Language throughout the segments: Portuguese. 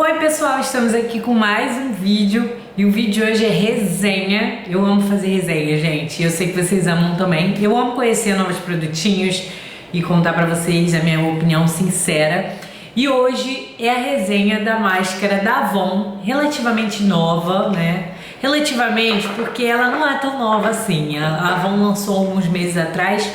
Oi pessoal, estamos aqui com mais um vídeo e o vídeo de hoje é resenha. Eu amo fazer resenha, gente, eu sei que vocês amam também. Eu amo conhecer novos produtinhos e contar pra vocês a minha opinião sincera. E hoje é a resenha da máscara da Avon, relativamente nova, né? Relativamente porque ela não é tão nova assim, a Avon lançou alguns meses atrás,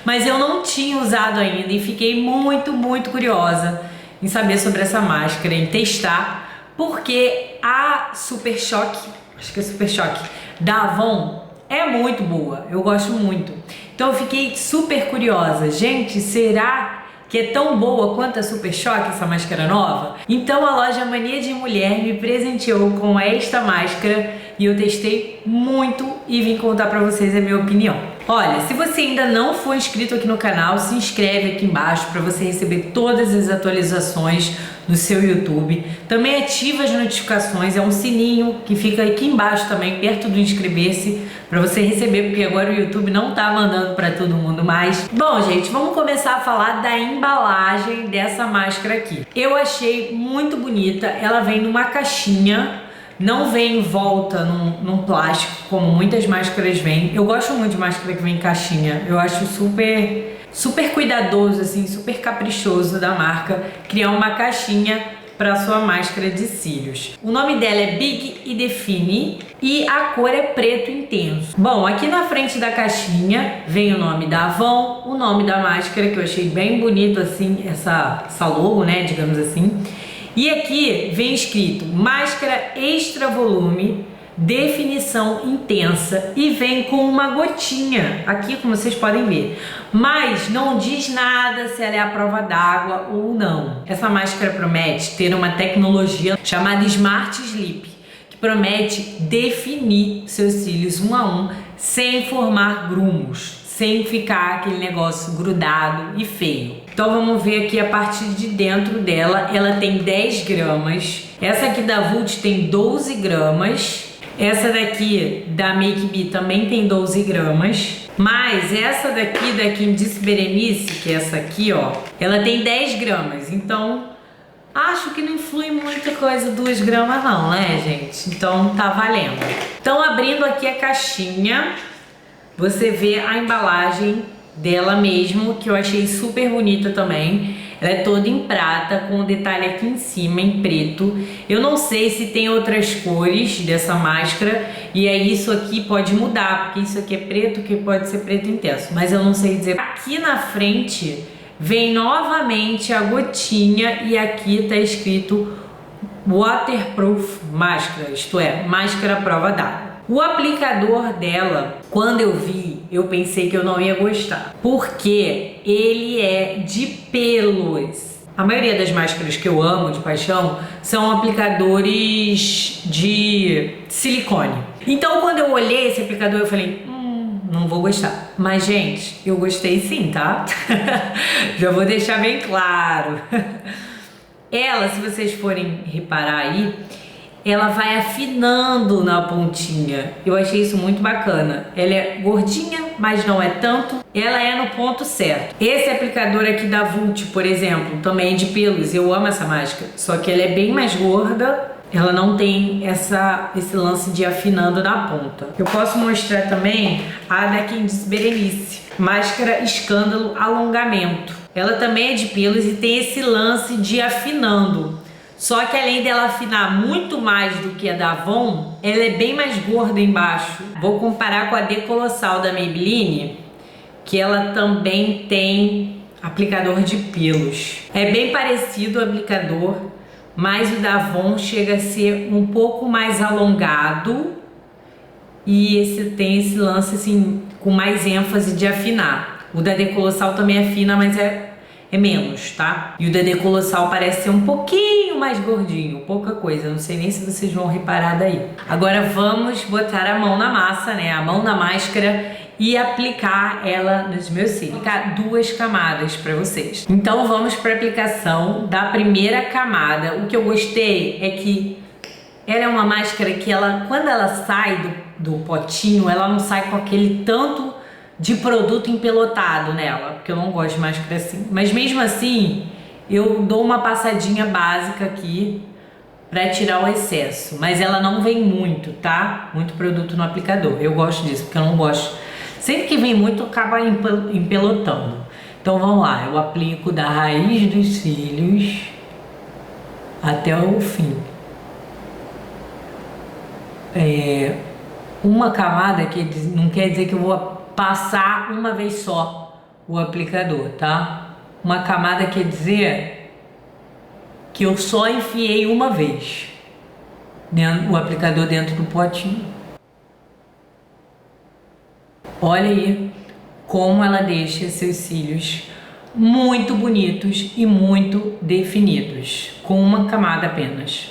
mas eu não tinha usado ainda e fiquei muito curiosa em saber sobre essa máscara, em testar, porque a Super Choque, acho que é Super Choque, da Avon é muito boa, eu gosto muito. Então eu fiquei super curiosa, gente, será que é tão boa quanto a Super Choque, essa máscara nova? Então a loja Mania de Mulher me presenteou com esta máscara e eu testei muito e vim contar pra vocês a minha opinião. Olha, se você ainda não for inscrito aqui no canal, se inscreve aqui embaixo para você receber todas as atualizações no seu YouTube. Também ativa as notificações, é um sininho que fica aqui embaixo também, perto do inscrever-se, para você receber, porque agora o YouTube não tá mandando para todo mundo mais. Bom, gente, vamos começar a falar da embalagem dessa máscara aqui. Eu achei muito bonita, ela vem numa caixinha. Não vem envolta num plástico, como muitas máscaras vêm. Eu gosto muito de máscara que vem em caixinha. Eu acho super cuidadoso, assim, super caprichoso da marca criar uma caixinha para sua máscara de cílios. O nome dela é Big e Define e a cor é preto intenso. Bom, aqui na frente da caixinha vem o nome da Avon, o nome da máscara, que eu achei bem bonito, assim, essa logo, né, digamos assim. E aqui vem escrito máscara extra volume, definição intensa, e vem com uma gotinha aqui, como vocês podem ver, mas não diz nada se ela é à prova d'água ou não. Essa máscara promete ter uma tecnologia chamada Smart Sleep, que promete definir seus cílios um a um sem formar grumos, sem ficar aquele negócio grudado e feio. Então vamos ver aqui a parte de dentro dela. Ela tem 10 gramas. Essa aqui da Vult tem 12 gramas. Essa daqui da Make Me também tem 12 gramas. Mas essa daqui da Candice Berenice, que é essa aqui, ó, ela tem 10 gramas. Então acho que não influi muita coisa 2 gramas não, né, gente? Então tá valendo. Então abrindo aqui a caixinha, você vê a embalagem dela mesmo, que eu achei super bonita também. Ela é toda em prata, com um detalhe aqui em cima em preto. Eu não sei se tem outras cores dessa máscara, e aí isso aqui pode mudar, porque isso aqui é preto, que pode ser preto intenso, mas eu não sei dizer. Aqui na frente vem novamente a gotinha e aqui tá escrito Waterproof Máscara, isto é, máscara à prova d'água. O aplicador dela, quando eu vi, eu pensei que eu não ia gostar, porque ele é de pelos. A maioria das máscaras que eu amo de paixão são aplicadores de silicone. Então quando eu olhei esse aplicador eu falei, não vou gostar. Mas gente, eu gostei sim, tá? Já vou deixar bem claro. Ela, se vocês forem reparar aí, ela vai afinando na pontinha. Eu achei isso muito bacana. Ela é gordinha, mas não é tanto. Ela é no ponto certo. Esse aplicador aqui da Vult, por exemplo, também é de pelos. Eu amo essa máscara. Só que ela é bem mais gorda. Ela não tem esse lance de afinando na ponta. Eu posso mostrar também a da Candice Berenice. Máscara Escândalo Alongamento. Ela também é de pelos e tem esse lance de afinando. Só que além dela afinar muito mais do que a da Avon, ela é bem mais gorda embaixo. Vou comparar com a Decolossal da Maybelline, que ela também tem aplicador de pelos. É bem parecido o aplicador, mas o da Avon chega a ser um pouco mais alongado e esse tem esse lance assim com mais ênfase de afinar. O da Decolossal também afina, mas é menos, tá? E o da Decolossal parece ser um pouquinho mais gordinho, pouca coisa, não sei nem se vocês vão reparar daí. Agora vamos botar a mão na massa, né? A mão na máscara e aplicar ela nos meus cílios. Aplicar 2 camadas para vocês. Então vamos para a aplicação da primeira camada. O que eu gostei é que ela é uma máscara que ela, quando ela sai do potinho, ela não sai com aquele tanto de produto empelotado nela, porque eu não gosto de máscara assim. Mas mesmo assim, eu dou uma passadinha básica aqui para tirar o excesso, mas ela não vem muito, tá? Muito produto no aplicador. Eu gosto disso, porque eu não gosto. Sempre que vem muito, acaba empelotando. Então vamos lá, eu aplico da raiz dos cílios até o fim. Uma camada que não quer dizer que eu vou passar uma vez só o aplicador, tá? Uma camada quer dizer que eu só enfiei uma vez o aplicador dentro do potinho. Olha aí como ela deixa seus cílios muito bonitos e muito definidos, com uma camada apenas.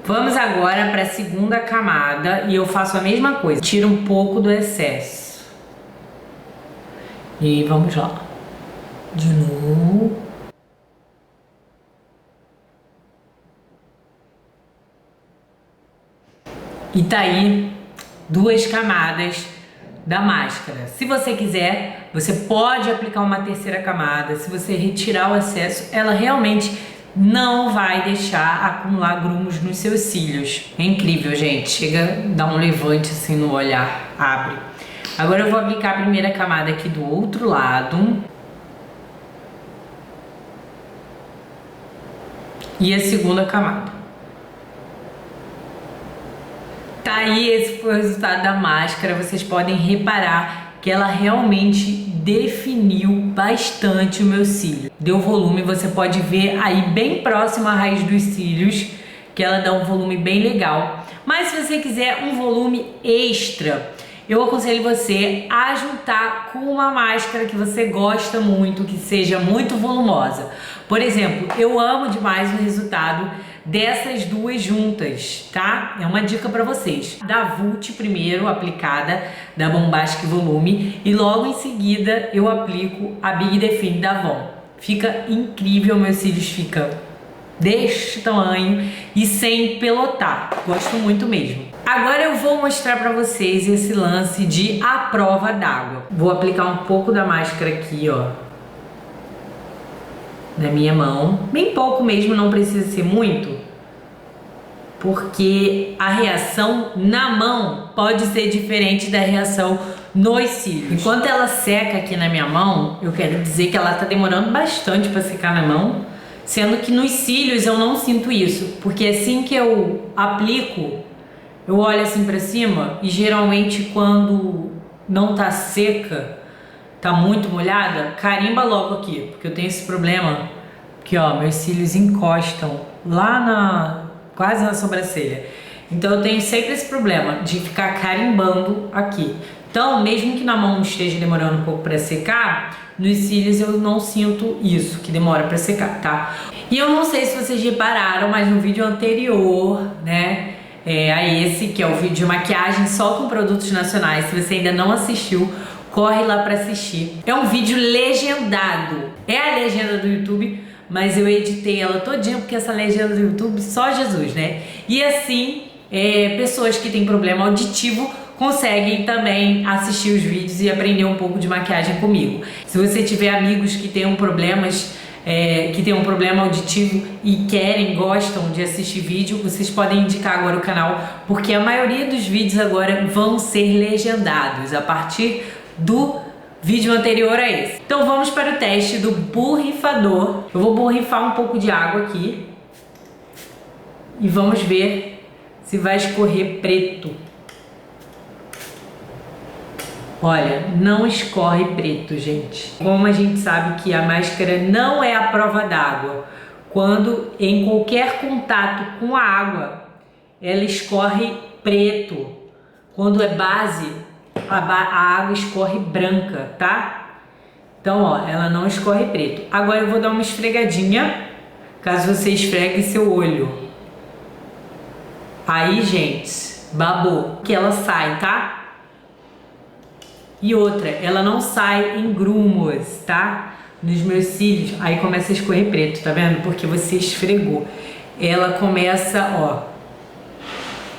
Vamos agora para a segunda camada e eu faço a mesma coisa, tiro um pouco do excesso. E vamos lá. De novo. E tá aí duas camadas da máscara. Se você quiser, você pode aplicar uma terceira camada. Se você retirar o excesso, ela realmente não vai deixar acumular grumos nos seus cílios. É incrível, gente. Chega, dá um levante assim no olhar, abre. Agora eu vou aplicar a primeira camada aqui do outro lado. E a segunda camada. Tá aí, esse foi o resultado da máscara. Vocês podem reparar que ela realmente definiu bastante o meu cílio. Deu volume, você pode ver aí bem próximo à raiz dos cílios, que ela dá um volume bem legal. Mas se você quiser um volume extra, eu aconselho você a juntar com uma máscara que você gosta muito, que seja muito volumosa. Por exemplo, eu amo demais o resultado dessas duas juntas, tá? É uma dica para vocês. Da Vult primeiro aplicada, da Bombastic Volume, e logo em seguida eu aplico a Big Define da Avon. Fica incrível, meus cílios ficam deste tamanho e sem pelotar. Gosto muito mesmo. Agora eu vou mostrar para vocês esse lance de à prova d'água. Vou aplicar um pouco da máscara aqui, ó, na minha mão, bem pouco mesmo, não precisa ser muito, porque a reação na mão pode ser diferente da reação nos cílios. Enquanto ela seca aqui na minha mão, eu quero dizer que ela tá demorando bastante para secar na mão, sendo que nos cílios eu não sinto isso, porque assim que eu aplico, eu olho assim para cima e geralmente quando não tá seca, tá muito molhada, carimba logo aqui, porque eu tenho esse problema que, ó, meus cílios encostam lá quase na sobrancelha. Então eu tenho sempre esse problema de ficar carimbando aqui. Então, mesmo que na mão esteja demorando um pouco para secar, nos cílios eu não sinto isso, que demora para secar, tá? E eu não sei se vocês repararam, mas no vídeo anterior, né, a esse, que é o vídeo de maquiagem só com produtos nacionais, se você ainda não assistiu, corre lá para assistir. É um vídeo legendado. É a legenda do YouTube, mas eu editei ela todinha porque essa legenda do YouTube só Jesus, né? E assim, pessoas que têm problema auditivo conseguem também assistir os vídeos e aprender um pouco de maquiagem comigo. Se você tiver amigos que tenham problemas, que tenham um problema auditivo e gostam de assistir vídeo, vocês podem indicar agora o canal, porque a maioria dos vídeos agora vão ser legendados a partir do vídeo anterior a esse. Então vamos para o teste do borrifador. Eu vou borrifar um pouco de água aqui e vamos ver se vai escorrer preto. Olha, não escorre preto, gente. Como a gente sabe que a máscara não é a prova d'água, quando em qualquer contato com a água, ela escorre preto. Quando é base, a água escorre branca, tá? Então, ó, ela não escorre preto. Agora eu vou dar uma esfregadinha, caso você esfregue seu olho. Aí, gente, babou, que ela sai, tá? E outra, ela não sai em grumos, tá? Nos meus cílios, aí começa a escorrer preto, tá vendo? Porque você esfregou. Ela começa, ó,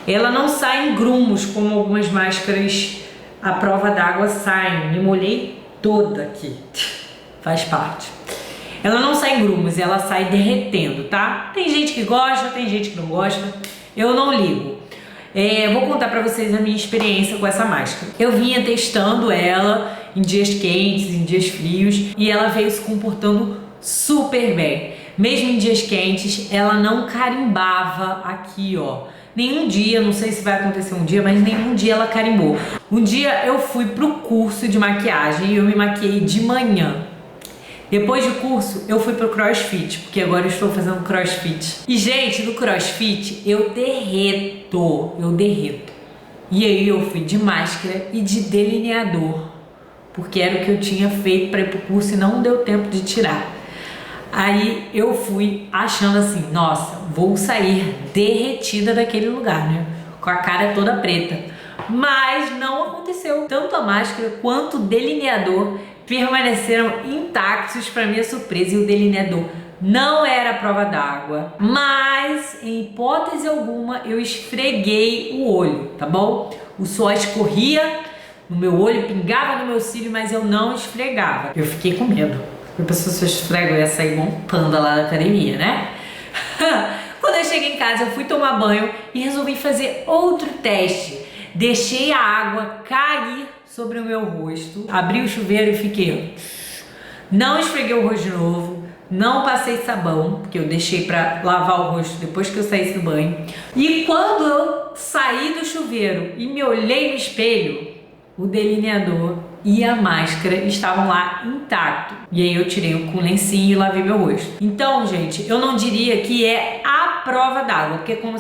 ela não sai em grumos como algumas máscaras à prova d'água saem. Me molhei toda aqui. Faz parte. Ela não sai em grumos, ela sai derretendo, tá? Tem gente que gosta, tem gente que não gosta. Eu não ligo. Vou contar pra vocês a minha experiência com essa máscara. Eu vinha testando ela em dias quentes, em dias frios, e ela veio se comportando super bem. Mesmo em dias quentes, ela não carimbava aqui, ó. Nenhum dia, não sei se vai acontecer um dia, mas nenhum dia ela carimbou. Um dia eu fui pro curso de maquiagem e eu me maquiei de manhã. Depois do curso, eu fui pro CrossFit, porque agora eu estou fazendo CrossFit. E, gente, no CrossFit, eu derreto. E aí eu fui de máscara e de delineador, porque era o que eu tinha feito para ir pro curso e não deu tempo de tirar. Aí eu fui achando assim, nossa, vou sair derretida daquele lugar, né? Com a cara toda preta. Mas não aconteceu. Tanto a máscara quanto o delineador permaneceram intactos para minha surpresa, e o delineador não era prova d'água, mas em hipótese alguma eu esfreguei o olho, tá bom? O suor escorria no meu olho, pingava no meu cílio, mas eu não esfregava. Eu fiquei com medo. Eu pensei, se eu esfrego, eu ia sair igual um panda lá da academia, né? Quando eu cheguei em casa, eu fui tomar banho e resolvi fazer outro teste. Deixei a água cair sobre o meu rosto, abri o chuveiro e fiquei. Não esfreguei o rosto de novo, não passei sabão, porque eu deixei pra lavar o rosto depois que eu saísse do banho. E quando eu saí do chuveiro e me olhei no espelho, o delineador e a máscara estavam lá intactos. E aí eu tirei com o lencinho e lavei meu rosto. Então, gente, eu não diria que é a prova d'água, porque como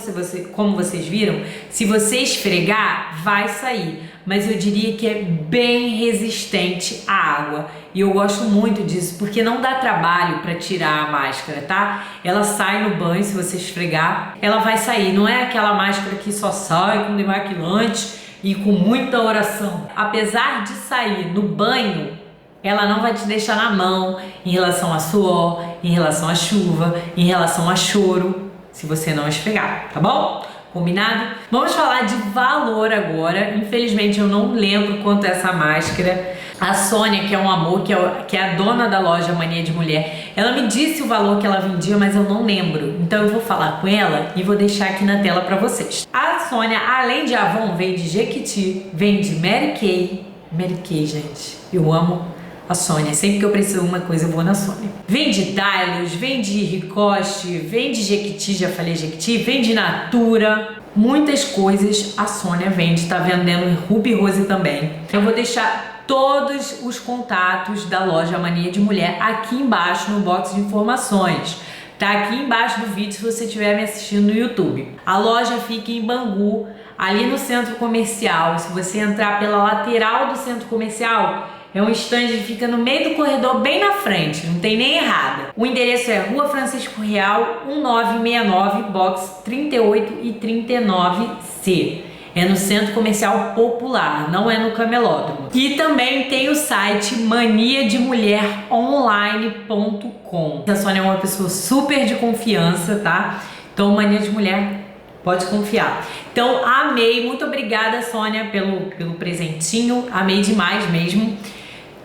vocês viram, se você esfregar, vai sair. Mas eu diria que é bem resistente à água. E eu gosto muito disso, porque não dá trabalho para tirar a máscara, tá? Ela sai no banho, se você esfregar, ela vai sair. Não é aquela máscara que só sai com demaquilante e com muita oração. Apesar de sair no banho, ela não vai te deixar na mão em relação a suor, em relação a chuva, em relação a choro, se você não esfregar, tá bom? Combinado? Vamos falar de valor agora. Infelizmente eu não lembro quanto é essa máscara. A Sônia, que é um amor, que é a dona da loja Mania de Mulher, ela me disse o valor que ela vendia, mas eu não lembro. Então eu vou falar com ela e vou deixar aqui na tela pra vocês. A Sônia, além de Avon, vende Jequiti, vende Mary Kay. Mary Kay, gente, eu amo a Sônia. Sempre que eu preciso de uma coisa, eu vou na Sônia. Vende Dylos, vende Ricoste, vende Jequiti, já falei Jequiti, vende Natura. Muitas coisas a Sônia vende, tá vendendo Ruby Rose também. Eu vou deixar todos os contatos da loja Mania de Mulher aqui embaixo no box de informações. Tá aqui embaixo do vídeo se você estiver me assistindo no YouTube. A loja fica em Bangu, ali no centro comercial. Se você entrar pela lateral do centro comercial, é um stand que fica no meio do corredor, bem na frente, não tem nem errada. O endereço é Rua Francisco Real, 1969, box 38 e 39C. É no Centro Comercial Popular, não é no Camelódromo. E também tem o site maniademulheronline.com. A Sônia é uma pessoa super de confiança, tá? Então, Mania de Mulher, pode confiar. Então, amei. Muito obrigada, Sônia, pelo presentinho. Amei demais mesmo.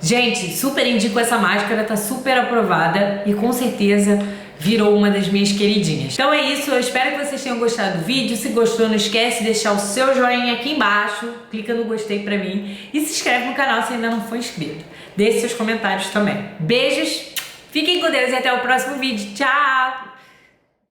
Gente, super indico essa máscara, tá super aprovada e com certeza virou uma das minhas queridinhas. Então é isso, eu espero que vocês tenham gostado do vídeo. Se gostou, não esquece de deixar o seu joinha aqui embaixo, clica no gostei pra mim e se inscreve no canal se ainda não for inscrito. Deixe seus comentários também. Beijos, fiquem com Deus e até o próximo vídeo. Tchau!